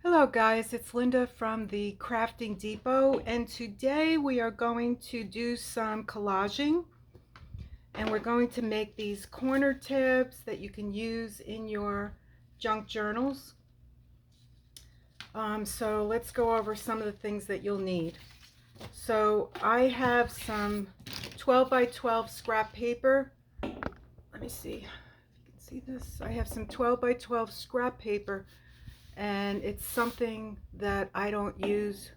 Hello guys, it's Linda from the Crafting Depot, and today we are going to do some collaging, and we're going to make these corner tabs that you can use in your junk journals. So let's go over some of the things that you'll need. So I have some 12 by 12 scrap paper. Let me see if you can see this. I have some 12 by 12 scrap paper, and it's something that I don't use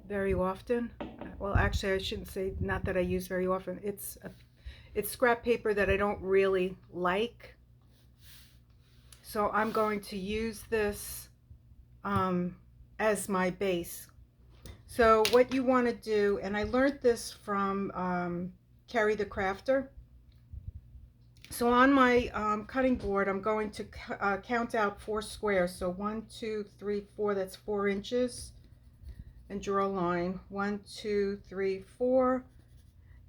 very often. Well, actually, I shouldn't say not that I use very often. It's scrap paper that I don't really like. So I'm going to use this as my base. So what you want to do, and I learned this from Carrie the Crafter. So on my cutting board, I'm going to count out 4 squares. So 1, 2, 3, 4, that's 4 inches. And draw a line. 1, 2, 3, 4.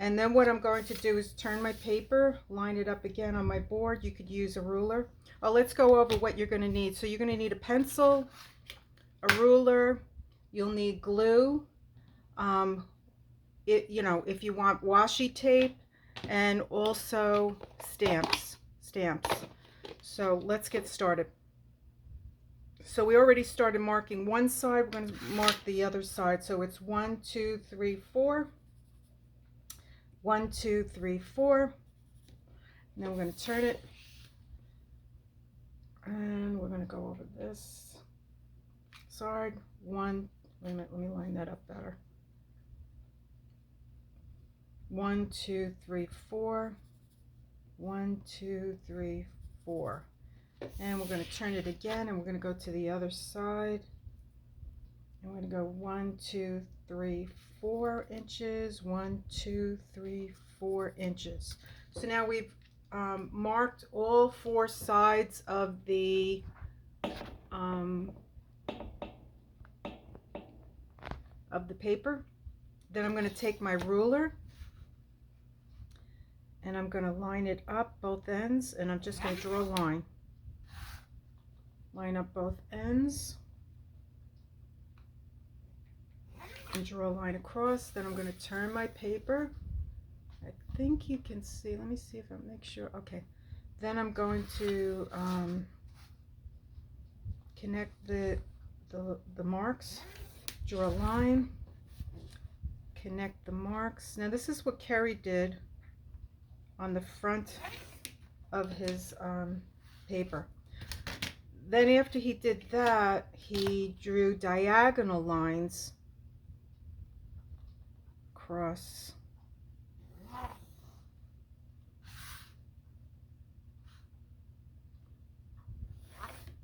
And then what I'm going to do is turn my paper, line it up again on my board. You could use a ruler. Oh, let's go over what you're going to need. So you're going to need a pencil, a ruler. You'll need glue. If you want washi tape, and also stamps. So let's get started. So we already started marking one side. We're going to mark the other side. So it's 1, 2, 3, 4. 1, 2, 3, 4. And then we're going to turn it. And we're going to go over this side. Wait a minute, let me line that up better. 1, 2, 3, 4. 1, 2, 3, 4. And we're going to turn it again, and we're going to go to the other side. And we're going to go 1, 2, 3, 4 inches. 1, 2, 3, 4 inches. So now we've marked all 4 sides of the paper. Then I'm going to take my ruler, and I'm going to line it up both ends, and I'm just going to draw a line. Line up both ends and draw a line across. Then I'm going to turn my paper. I think you can see. Let me see if I make sure. Okay. Then I'm going to connect the marks. Draw a line. Connect the marks. Now this is what Kerry did on the front of his paper. Then after he did that, he drew diagonal lines across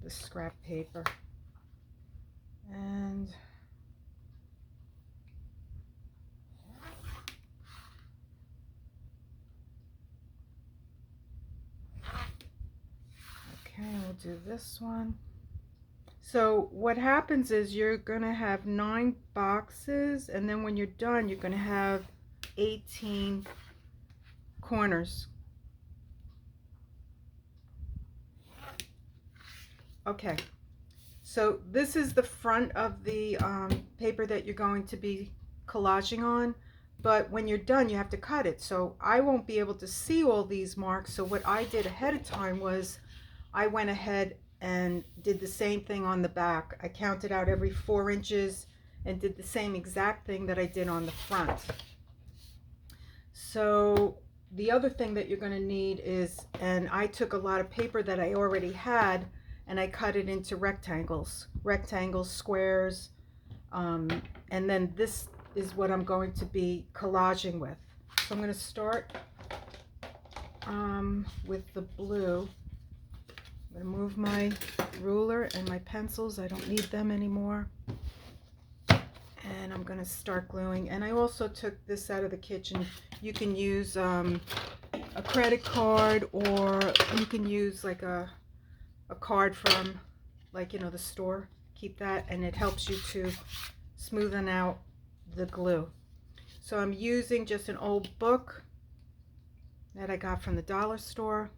the scrap paper. And okay, we'll do this one. So what happens is you're going to have 9 boxes, and then when you're done, you're going to have 18 corners. Okay, so this is the front of the paper that you're going to be collaging on, but when you're done, you have to cut it. So I won't be able to see all these marks. So what I did ahead of time was I went ahead and did the same thing on the back. I counted out every 4 inches and did the same exact thing that I did on the front. So the other thing that you're going to need is, and I took a lot of paper that I already had, and I cut it into rectangles, squares, and then this is what I'm going to be collaging with. So I'm going to start with the blue. I'm going to move my ruler and my pencils. I don't need them anymore. And I'm going to start gluing. And I also took this out of the kitchen. You can use a credit card, or you can use like a card from, like, the store. Keep that, and it helps you to smoothen out the glue. So I'm using just an old book that I got from the dollar store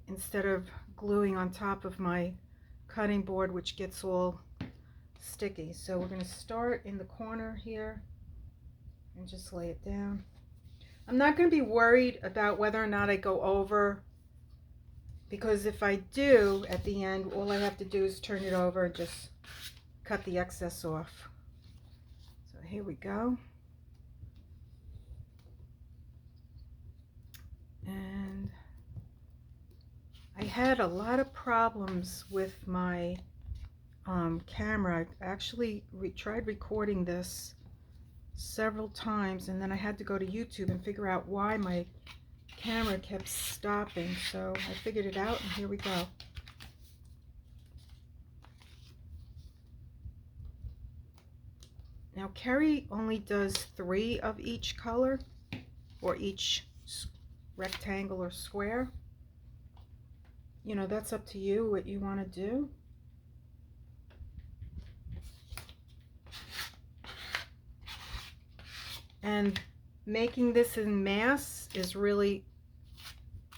instead of gluing on top of my cutting board, which gets all sticky. So we're going to start in the corner here and just lay it down. I'm not going to be worried about whether or not I go over, because if I do at the end, all I have to do is turn it over and just cut the excess off. So here we go. And I had a lot of problems with my camera. I actually tried recording this several times, and then I had to go to YouTube and figure out why my camera kept stopping. So I figured it out, and here we go. Now Kerry only does 3 of each color, or each rectangle or square. You know, that's up to you what you want to do. And making this in mass is really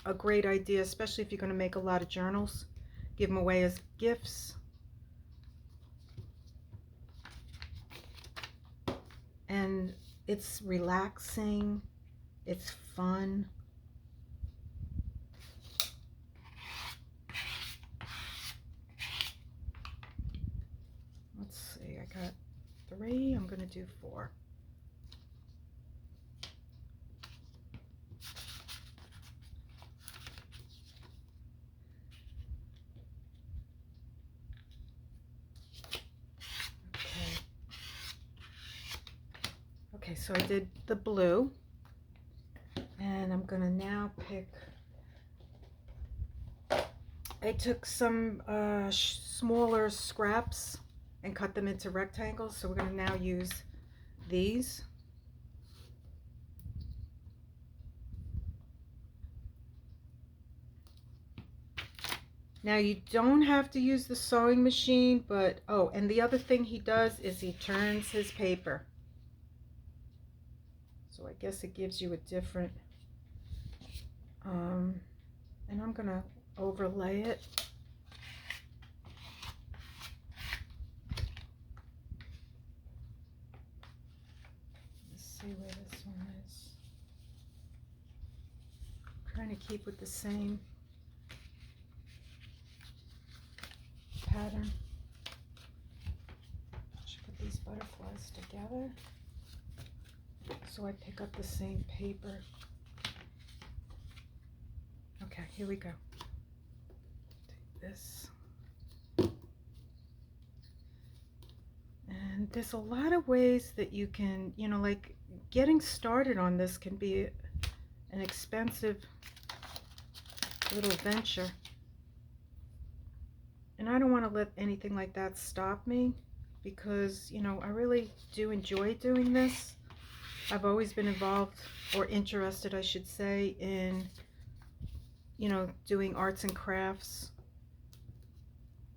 a great idea, especially if you're going to make a lot of journals. Give them away as gifts. And it's relaxing. It's fun. Let's see, I got 3. I'm going to do 4. Okay, so I did the blue, and I'm gonna now pick, I took some smaller scraps and cut them into rectangles, so we're gonna now use these. Now you don't have to use the sewing machine, but, oh, and the other thing he does is he turns his paper. So I guess it gives you a different, and I'm gonna overlay it. Let's see where this one is. I'm trying to keep with the same pattern. Should put these butterflies together so I pick up the same paper. Okay, here we go. Take this. And there's a lot of ways that you can, you know, like getting started on this can be an expensive little venture. And I don't want to let anything like that stop me, because, you know, I really do enjoy doing this. I've always been involved, or interested, I should say, in, you know, doing arts and crafts.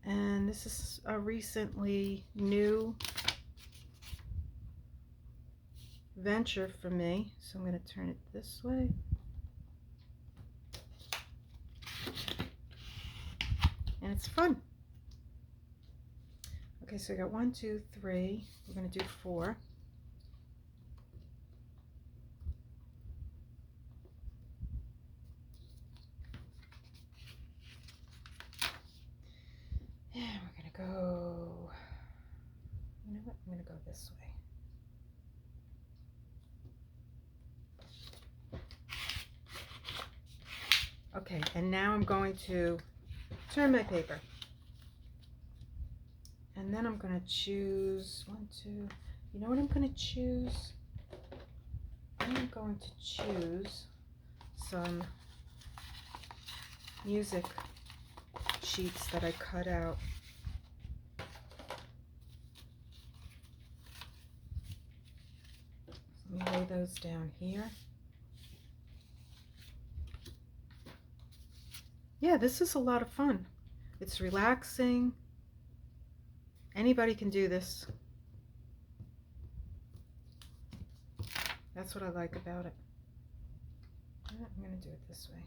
And this is a recently new venture for me. So I'm going to turn it this way. And it's fun. Okay, so I got 1, 2, 3. We're going to do 4. And we're going to go, you know what, I'm going to go this way. Okay, and now I'm going to turn my paper. And then I'm going to choose 1, 2, you know what I'm going to choose? I'm going to choose some music sheets that I cut out. Let me lay those down here. Yeah, this is a lot of fun. It's relaxing. Anybody can do this. That's what I like about it. I'm going to do it this way.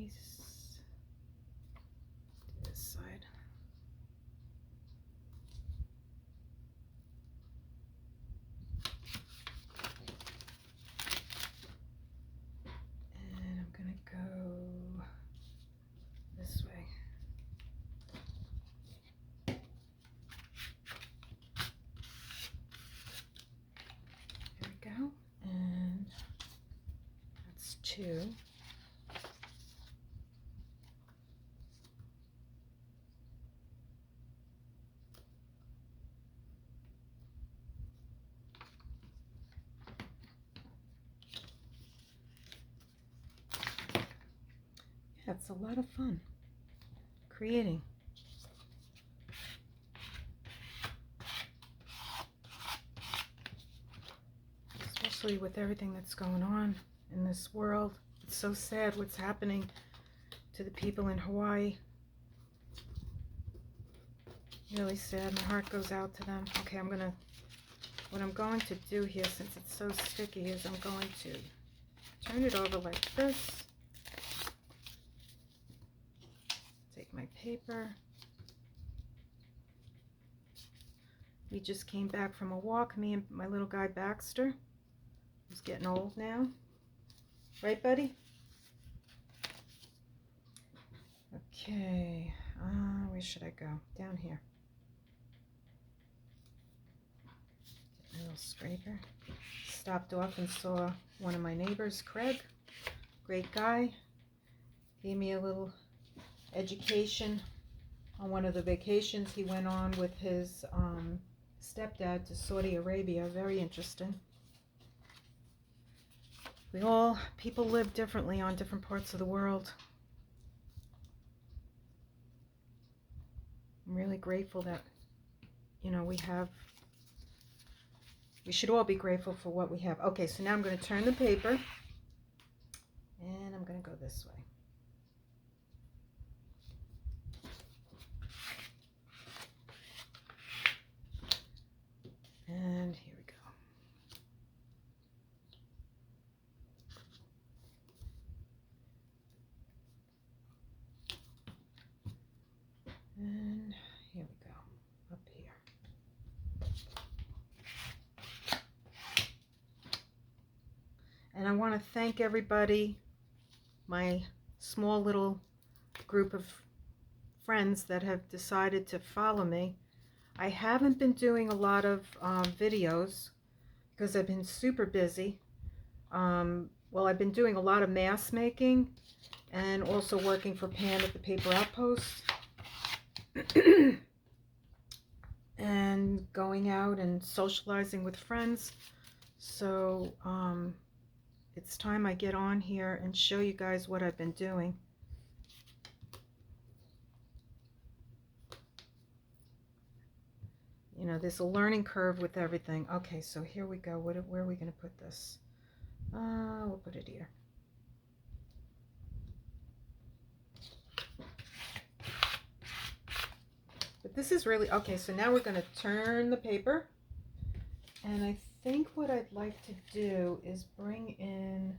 these to this side. And I'm going to go this way. There we go. And that's 2. Yeah, it's a lot of fun creating. Especially with everything that's going on in this world. It's so sad what's happening to the people in Hawaii. Really sad. My heart goes out to them. Okay, what I'm going to do here, since it's so sticky, is I'm going to turn it over like this. Take my paper. We just came back from a walk, me and my little guy Baxter. He's getting old now. Right, buddy? Okay. Where should I go? Down here. Get my little scraper. Stopped off and saw one of my neighbors, Craig. Great guy. Gave me a little education on one of the vacations he went on with his stepdad to Saudi Arabia. Very interesting. People live differently on different parts of the world. I'm really grateful that, you know, we should all be grateful for what we have. Okay, so now I'm going to turn the paper, and I'm going to go this way. And here we go. And here we go, up here. And I want to thank everybody, my small little group of friends that have decided to follow me. I haven't been doing a lot of videos because I've been super busy. Well, I've been doing a lot of mask making and also working for Pam at the Paper Outpost. And going out and socializing with friends. So it's time I get on here and show you guys what I've been doing. You know, there's a learning curve with everything. Okay, so here we go. Where are we going to put this? We'll put it here. But this is really, okay, so now we're going to turn the paper. And I think what I'd like to do is bring in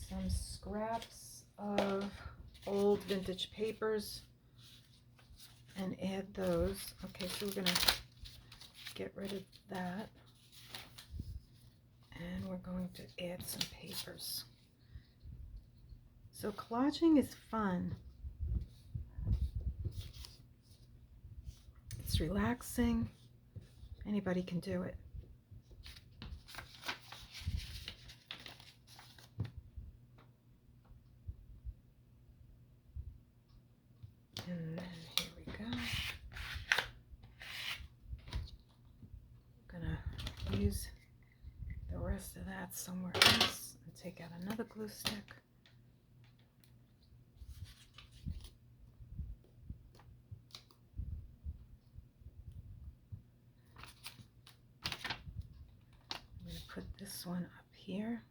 some scraps of old vintage papers and add those. Okay, so we're going to get rid of that. And we're going to add some papers. So collaging is fun. It's relaxing. Anybody can do it. And then here we go. I'm gonna use the rest of that somewhere else and take out another glue stick. Put this one up here,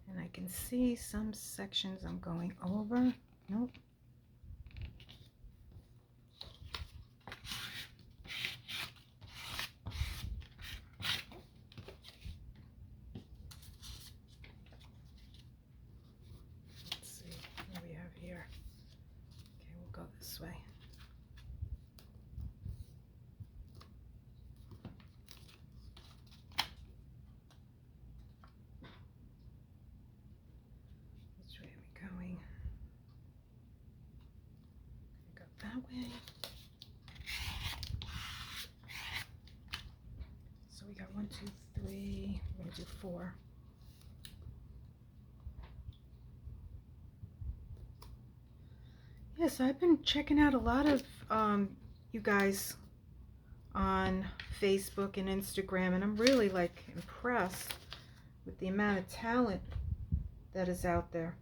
and I can see some sections I'm going over. Nope. this way. Which way are we going? Go that way. So we got 1, 2, 3. We're going to do 4. Yes, I've been checking out a lot of you guys on Facebook and Instagram, and I'm really like impressed with the amount of talent that is out there.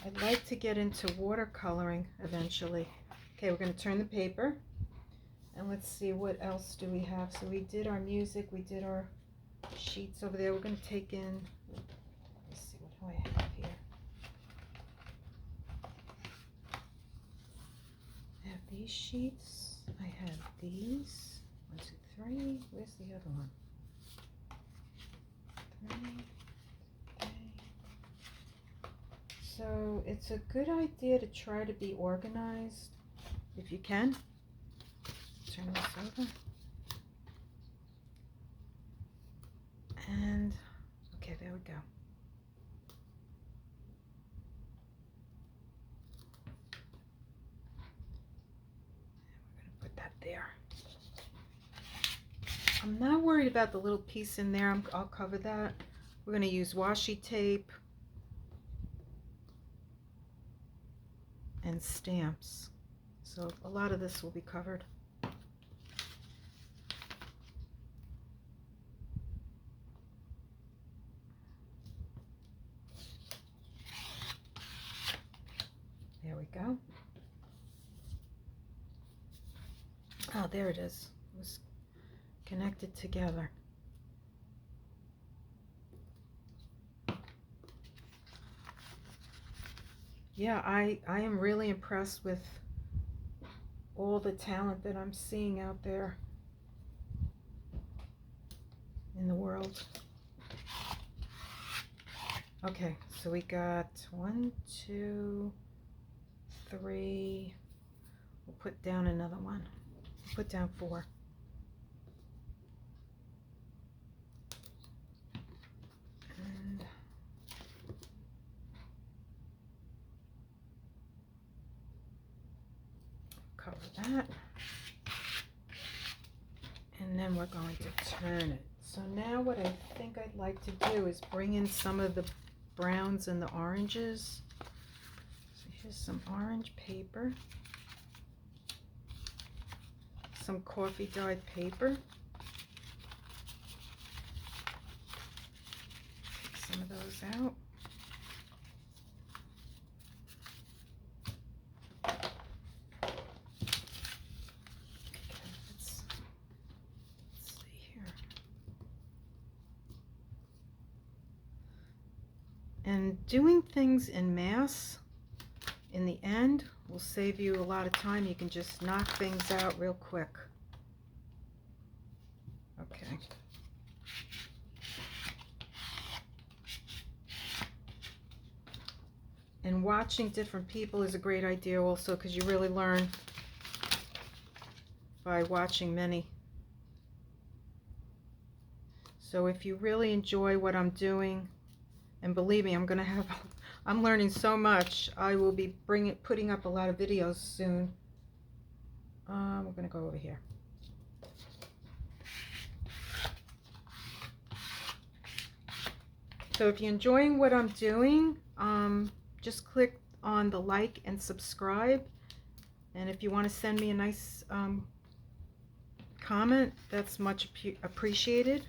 I'd like to get into watercoloring eventually. Okay, we're going to turn the paper, and let's see what else do we have. So we did our music, we did our sheets over there. We're going to take in, let's see, what do I have here? I have these sheets. I have these. 1, 2, 3. Where's the other one? 3. Okay. So it's a good idea to try to be organized if you can. Turn this over. And okay, there we go. Put that there. I'm not worried about the little piece in there. I'll cover that. We're going to use washi tape and stamps. So a lot of this will be covered. There we go. Oh, there it is. It was connected together. Yeah, I am really impressed with all the talent that I'm seeing out there in the world. Okay, so we got 1, 2, 3. We'll put down another one. We'll put down 4. And cover that. And then we're going to turn it. So now what I think I'd like to do is bring in some of the browns and the oranges. So here's some orange paper, some coffee dyed paper. Take some of those out. And doing things en masse in the end will save you a lot of time. You can just knock things out real quick. Okay. And watching different people is a great idea also, because you really learn by watching many. So if you really enjoy what I'm doing, and believe me, I'm learning so much. I will be putting up a lot of videos soon. We're going to go over here. So if you're enjoying what I'm doing, just click on the like and subscribe. And if you want to send me a nice comment, that's much appreciated.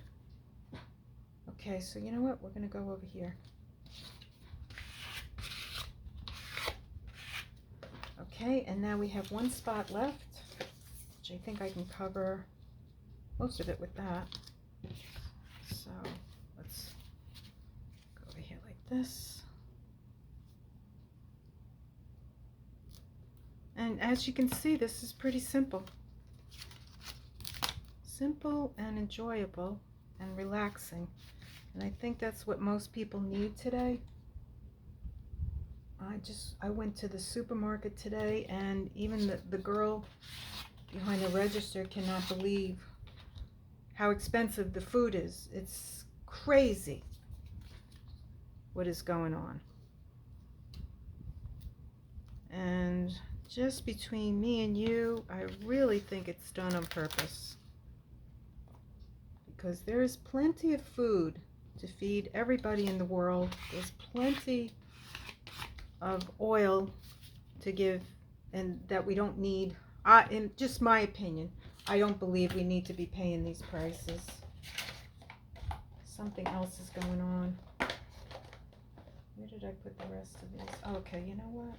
Okay, so you know what? We're going to go over here. Okay, and now we have one spot left, which I think I can cover most of it with that. So let's go over here like this. And as you can see, this is pretty simple. Simple and enjoyable and relaxing. And I think that's what most people need today. I went to the supermarket today, and even the girl behind the register cannot believe how expensive the food is. It's crazy what is going on. And just between me and you, I really think it's done on purpose, because there is plenty of food to feed everybody in the world. There's plenty of oil to give, and that we don't need. In just my opinion, I don't believe we need to be paying these prices. Something else is going on. Where did I put the rest of these? Oh, okay, you know what?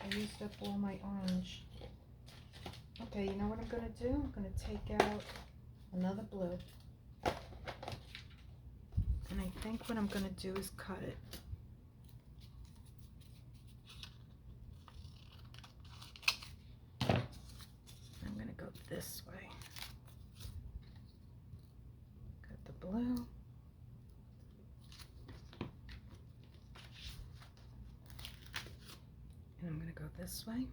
I used up all my orange. Okay, you know what I'm going to do? I'm going to take out another blue. And I think what I'm going to do is cut it. I'm going to go this way. Cut the blue. And I'm going to go this way.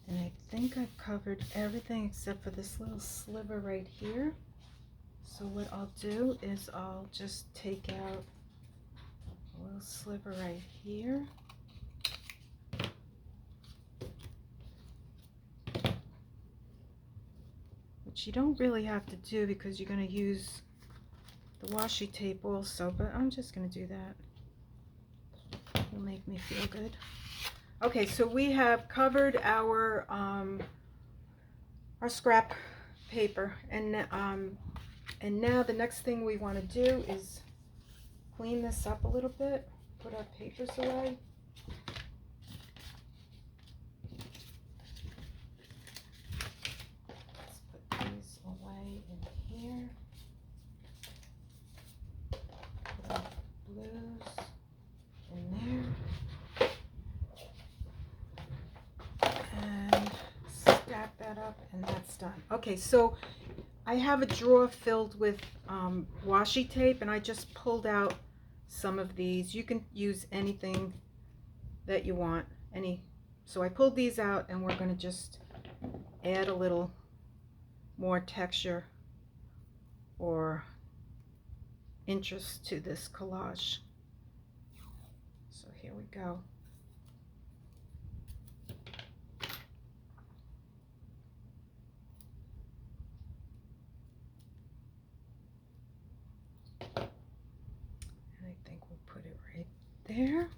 And I think I've covered everything except for this little sliver right here. So what I'll do is I'll just take out a little sliver right here. Which you don't really have to do because you're going to use the washi tape also, but I'm just going to do that. It'll make me feel good. Okay, so we have covered our scrap paper, and now the next thing we want to do is clean this up a little bit, put our papers away. Let's put these away in here. Put our blues in there. And stack that up, and that's done. Okay, so I have a drawer filled with washi tape, and I just pulled out some of these. You can use anything that you want. So I pulled these out, and we're going to just add a little more texture or interest to this collage. So here we go. There.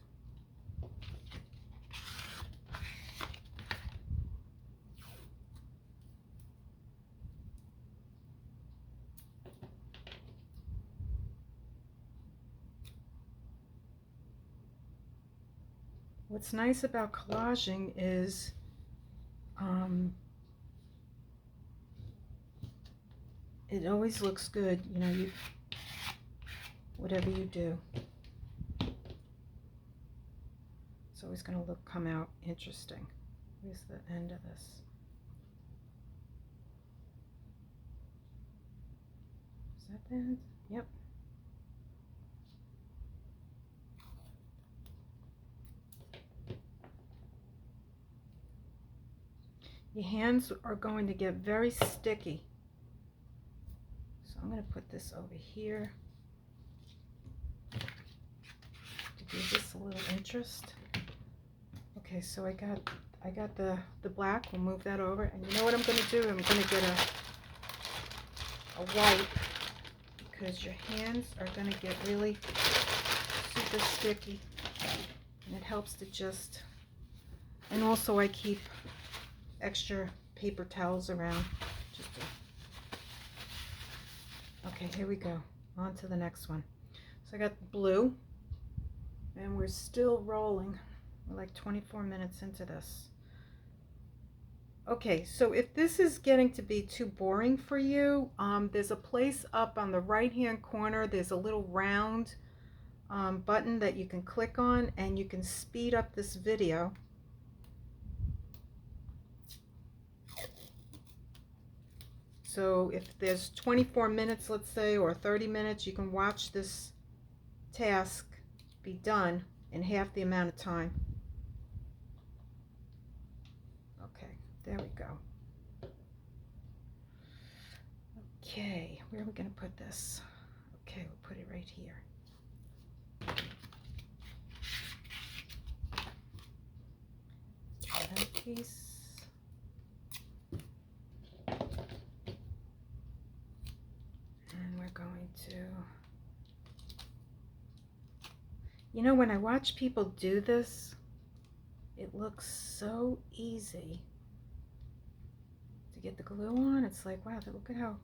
What's nice about collaging is it always looks good, you know, whatever you do. It's always going to come out interesting. Here's the end of this. Is that the end? Yep. Your hands are going to get very sticky. So I'm going to put this over here to give this a little interest. Okay, so I got the black. We'll move that over. And you know what I'm going to do? I'm going to get a wipe, because your hands are going to get really super sticky. And it helps to just, and also I keep extra paper towels around. Okay, here we go. On to the next one. So I got blue, and we're still rolling. We're like 24 minutes into this. Okay, so if this is getting to be too boring for you, there's a place up on the right hand corner. There's a little round button that you can click on, and you can speed up this video. So if there's 24 minutes, let's say, or 30 minutes, you can watch this task be done in half the amount of time. Okay, there we go. Okay, where are we going to put this? Okay, we'll put it right here. That piece. And we're going to, you know, when I watch people do this, it looks so easy to get the glue on. It's like, wow, look at how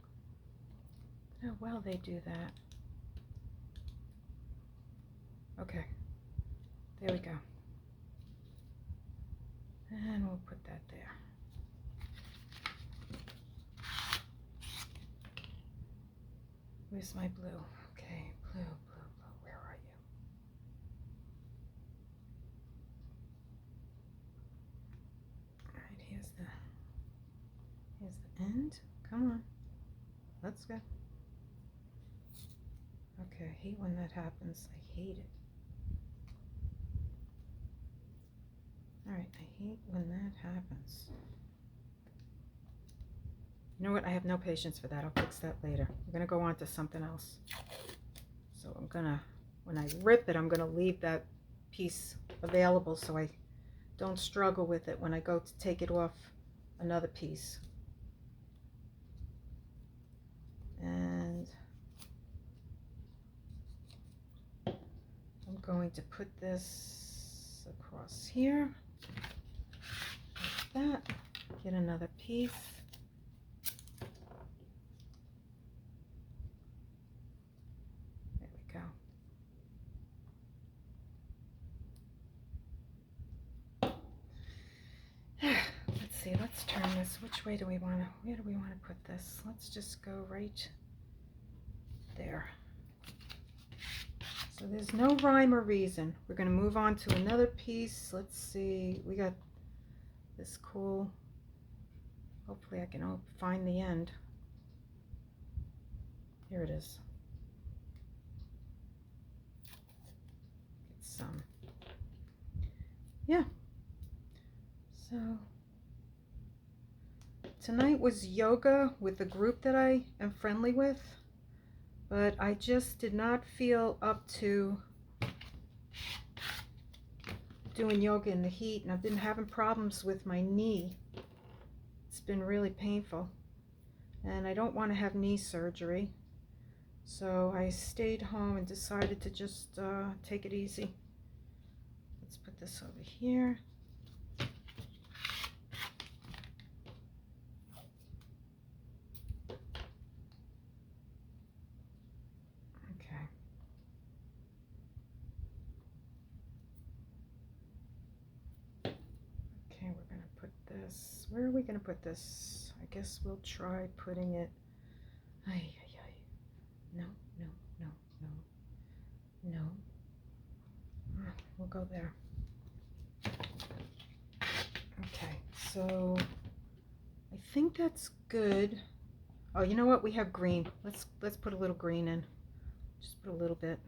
well they do that. Okay, there we go. And we'll put that there. Where's my blue? Okay, blue, where are you? All right, here's the end. Come on, let's go. Okay, I hate when that happens. I hate it. All right, I hate when that happens. You know what? I have no patience for that. I'll fix that later. We're going to go on to something else. So I'm going to, when I rip it, I'm going to leave that piece available so I don't struggle with it when I go to take it off another piece. And I'm going to put this across here, like that. Get another piece. There we go. Let's see, let's turn this. Which way do we want to, where do we want to put this? Let's just go right there. So there's no rhyme or reason. We're going to move on to another piece. Let's see, we got this cool, hopefully I can find the end. Here it is. Get some. Yeah. So tonight was yoga with a group that I am friendly with, but I just did not feel up to doing yoga in the heat, and I've been having problems with my knee. It's been really painful, and I don't want to have knee surgery, so I stayed home and decided to just take it easy. Let's put this over here. Where are we going to put this? I guess we'll try putting it. No. We'll go there. Okay, so I think that's good. Oh, you know what? We have green. Let's put a little green in. Just put a little bit.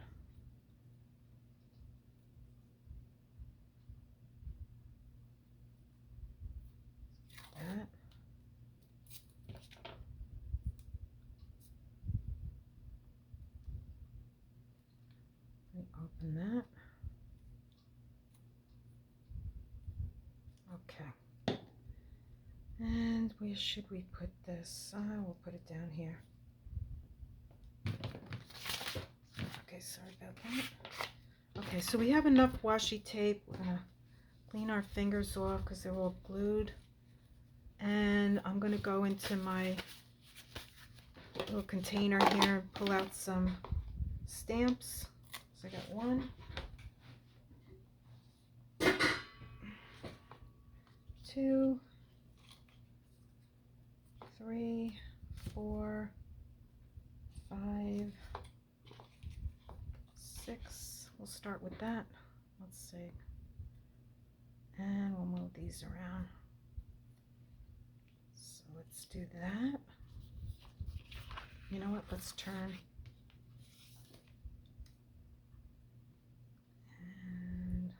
That. Let me open that. Okay. And where should we put this? We'll put it down here. Okay, sorry about that. Okay, so we have enough washi tape. We're gonna clean our fingers off because they're all glued. And I'm gonna go into my little container here and pull out some stamps. So I got 1, 2, 3, 4, 5, 6. We'll start with that. Let's see. And we'll move these around. So let's do that. you know what, let's turn. And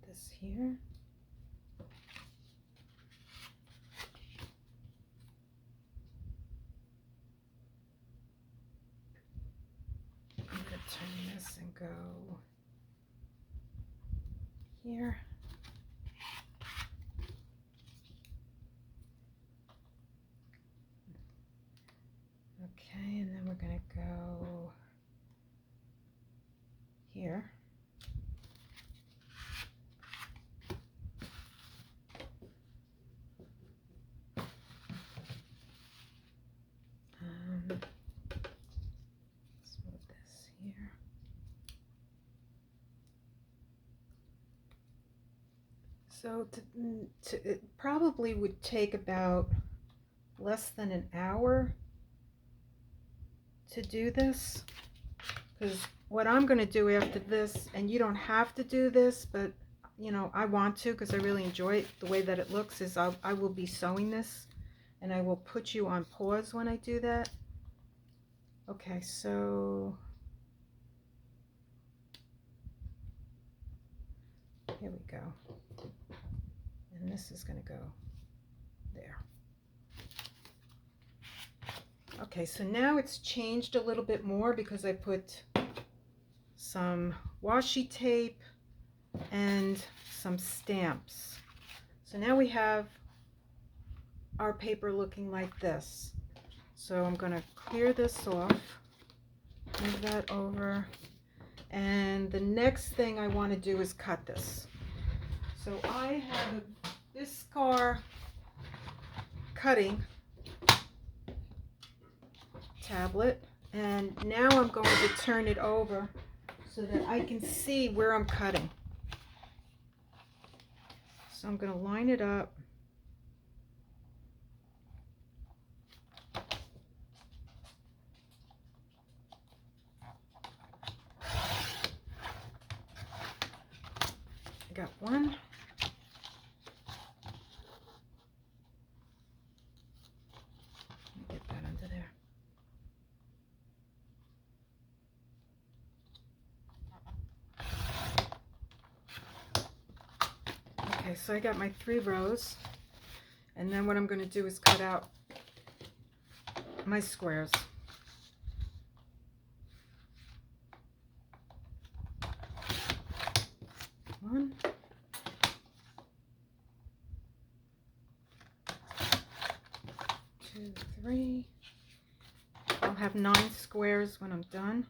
put this here. I'm going to turn this and go here. Okay, and then we're going to go here. Let's move this here. So it probably would take about less than an hour to do this, because what I'm going to do after this, and you don't have to do this, but you know, I want to because I really enjoy it, the way that it looks, is I will be sewing this, and I will put you on pause when I do that. Okay, so here we go, and this is going to go there. Okay, so now it's changed a little bit more because I put some washi tape and some stamps. So now we have our paper looking like this. So I'm going to clear this off, move that over, and the next thing I want to do is cut this. So I have a Biscar cutting tablet, and now I'm going to turn it over so that I can see where I'm cutting. So I'm going to line it up. I got one. Let me get that under there. Okay, so I got my 3 rows, and then what I'm going to do is cut out my squares. One, 2, 3. I'll have 9 squares when I'm done.